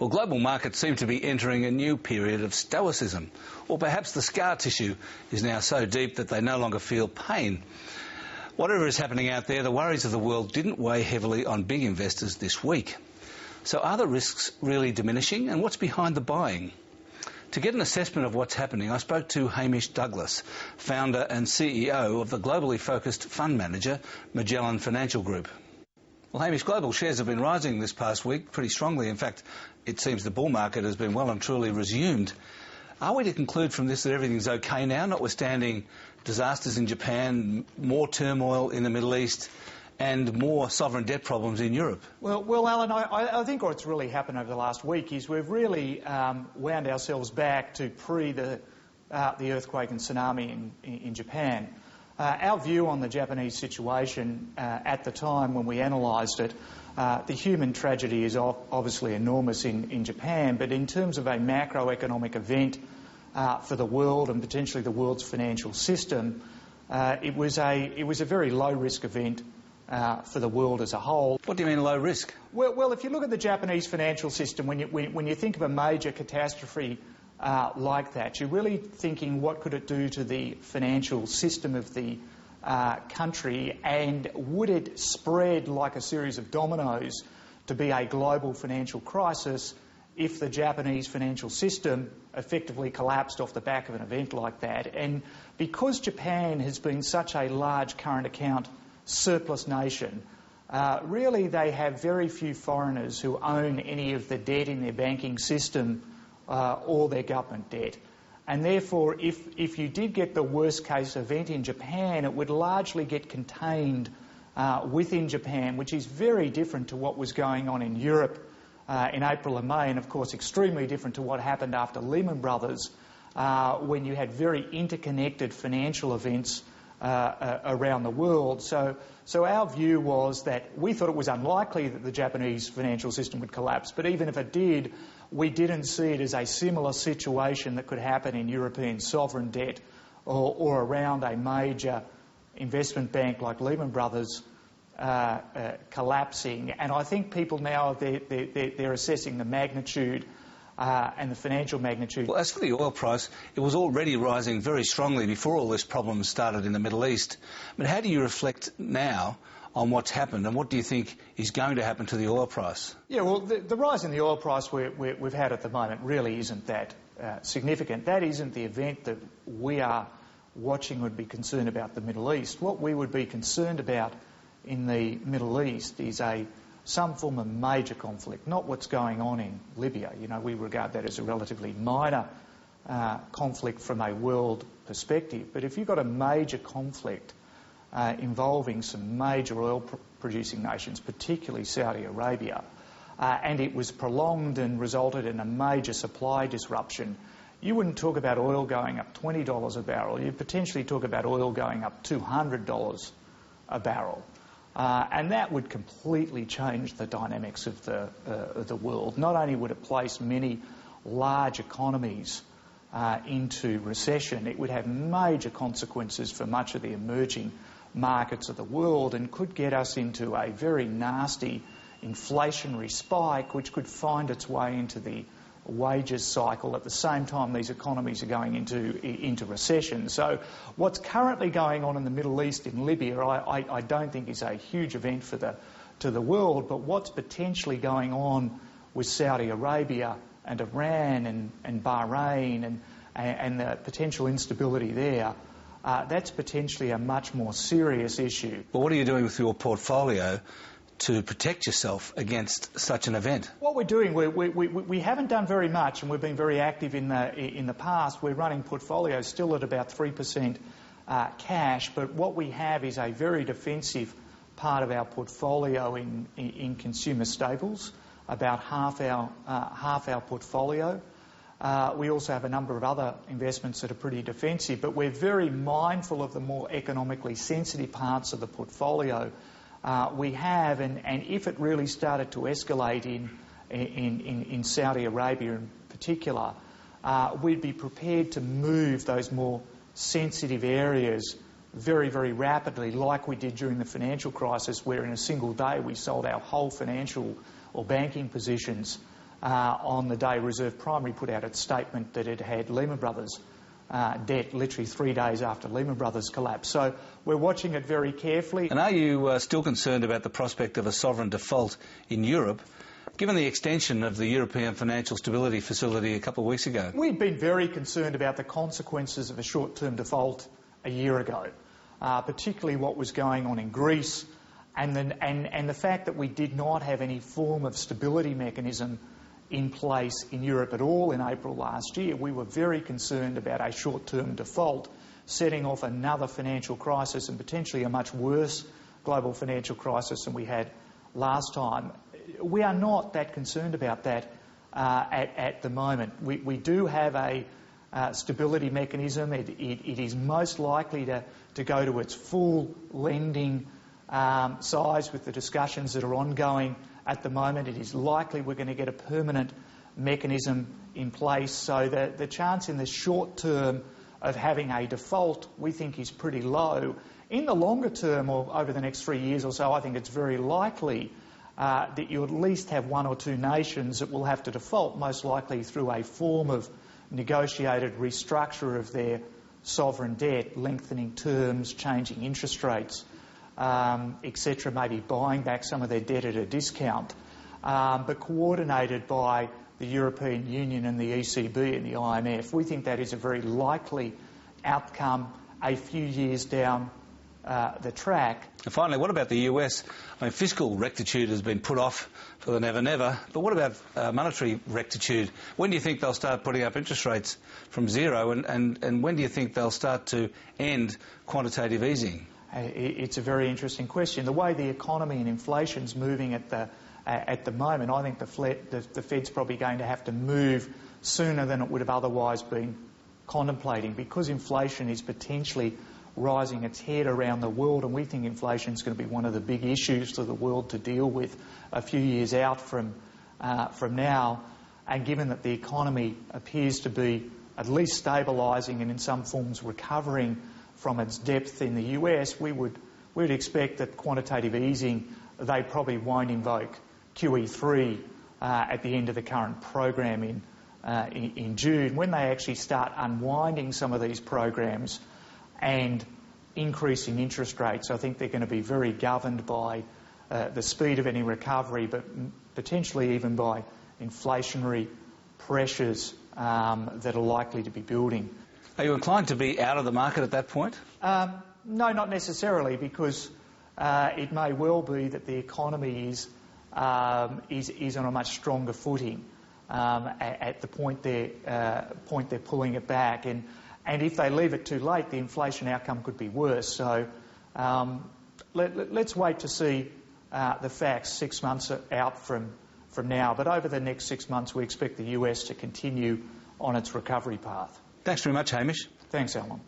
Well, global markets seem to be entering a new period of stoicism, or perhaps the scar tissue is now so deep that they no longer feel pain. Whatever is happening out there, the worries of the world didn't weigh heavily on big investors this week. So are the risks really diminishing, and what's behind the buying? To get an assessment of what's happening, I spoke to Hamish Douglass, founder and CEO of the globally focused fund manager Magellan Financial Group. Well, Hamish, global shares have been rising this past week pretty strongly. In fact, it seems the bull market has been well and truly resumed. Are we to conclude from this that everything's okay now, notwithstanding disasters in Japan, more turmoil in the Middle East and more sovereign debt problems in Europe? Well, Alan, I think what's really happened over the last week is we've really wound ourselves back to the earthquake and tsunami in Japan. Our view on the Japanese situation at the time when we analysed it, the human tragedy is obviously enormous in Japan, but in terms of a macroeconomic event for the world and potentially the world's financial system, it was a very low-risk event for the world as a whole. What do you mean low risk? Well, if you look at the Japanese financial system, when you think of a major catastrophe like that, you're really thinking what could it do to the financial system of the country, and would it spread like a series of dominoes to be a global financial crisis if the Japanese financial system effectively collapsed off the back of an event like that. And because Japan has been such a large current account surplus nation, really they have very few foreigners who own any of the debt in their banking system or their government debt. And therefore, if you did get the worst case event in Japan, it would largely get contained within Japan, which is very different to what was going on in Europe in April and May, and of course extremely different to what happened after Lehman Brothers, when you had very interconnected financial events around the world. So our view was that we thought it was unlikely that the Japanese financial system would collapse, but even if it did, we didn't see it as a similar situation that could happen in European sovereign debt or around a major investment bank like Lehman Brothers collapsing. And I think people now, they're assessing the magnitude and the financial magnitude. Well, as for the oil price, it was already rising very strongly before all this problem started in the Middle East. But how do you reflect now on what's happened, and what do you think is going to happen to the oil price? Yeah, well, the rise in the oil price we've had at the moment really isn't that significant. That isn't the event that we are watching would be concerned about the Middle East. What we would be concerned about in the Middle East is some form of major conflict, not what's going on in Libya. You know, we regard that as a relatively minor conflict from a world perspective. But if you've got a major conflict involving some major oil-producing nations, particularly Saudi Arabia, and it was prolonged and resulted in a major supply disruption, you wouldn't talk about oil going up $20 a barrel. You'd potentially talk about oil going up $200 a barrel. And that would completely change the dynamics of the world. Not only would it place many large economies into recession, it would have major consequences for much of the emerging markets of the world and could get us into a very nasty inflationary spike, which could find its way into the wages cycle at the same time these economies are going into recession. So what's currently going on in the Middle East, in Libya, I don't think is a huge event to the world, but what's potentially going on with Saudi Arabia and Iran and Bahrain and the potential instability there, that's potentially a much more serious issue. Well, what are you doing with your portfolio to protect yourself against such an event? What we're doing, we haven't done very much, and we've been very active in the past. We're running portfolios still at about 3% cash, but what we have is a very defensive part of our portfolio in consumer staples, about half our portfolio. We also have a number of other investments that are pretty defensive, but we're very mindful of the more economically sensitive parts of the portfolio we have, and if it really started to escalate in Saudi Arabia in particular, we'd be prepared to move those more sensitive areas very, very rapidly, like we did during the financial crisis, where in a single day we sold our whole financial or banking positions on the day Reserve Primary put out its statement that it had Lehman Brothers debt literally 3 days after Lehman Brothers collapsed. So we're watching it very carefully. And are you still concerned about the prospect of a sovereign default in Europe, given the extension of the European Financial Stability Facility a couple of weeks ago? We've been very concerned about the consequences of a short-term default a year ago, particularly what was going on in Greece and the fact that we did not have any form of stability mechanism in place in Europe at all in April last year. We were very concerned about a short-term default setting off another financial crisis and potentially a much worse global financial crisis than we had last time. We are not that concerned about that at the moment. We do have a stability mechanism. It is most likely to go to its full lending size with the discussions that are ongoing at the moment. It is likely we're going to get a permanent mechanism in place, so that the chance in the short term of having a default we think is pretty low. In the longer term, or over the next 3 years or so, I think it's very likely that you at least have one or two nations that will have to default, most likely through a form of negotiated restructure of their sovereign debt, lengthening terms, changing interest rates, etc., maybe buying back some of their debt at a discount, but coordinated by the European Union and the ECB and the IMF. We think that is a very likely outcome a few years down the track. And finally, what about the US? I mean, fiscal rectitude has been put off for the never-never, but what about monetary rectitude? When do you think they'll start putting up interest rates from zero, and when do you think they'll start to end quantitative easing? It's a very interesting question. The way the economy and inflation's moving at the moment, I think the Fed's probably going to have to move sooner than it would have otherwise been contemplating, because inflation is potentially rising its head around the world, and we think inflation is going to be one of the big issues for the world to deal with a few years out from now. And given that the economy appears to be at least stabilising and in some forms recovering from its depth in the US, we would expect that quantitative easing, they probably won't invoke QE3 at the end of the current program in June. When they actually start unwinding some of these programs and increasing interest rates, I think they're going to be very governed by the speed of any recovery, but potentially even by inflationary pressures that are likely to be building. Are you inclined to be out of the market at that point? No, not necessarily, because it may well be that the economy is on a much stronger footing at the point they're pulling it back, and if they leave it too late, the inflation outcome could be worse. So let's wait to see the facts 6 months out from now. But over the next 6 months, we expect the US to continue on its recovery path. Thanks very much, Hamish. Thanks, Alan.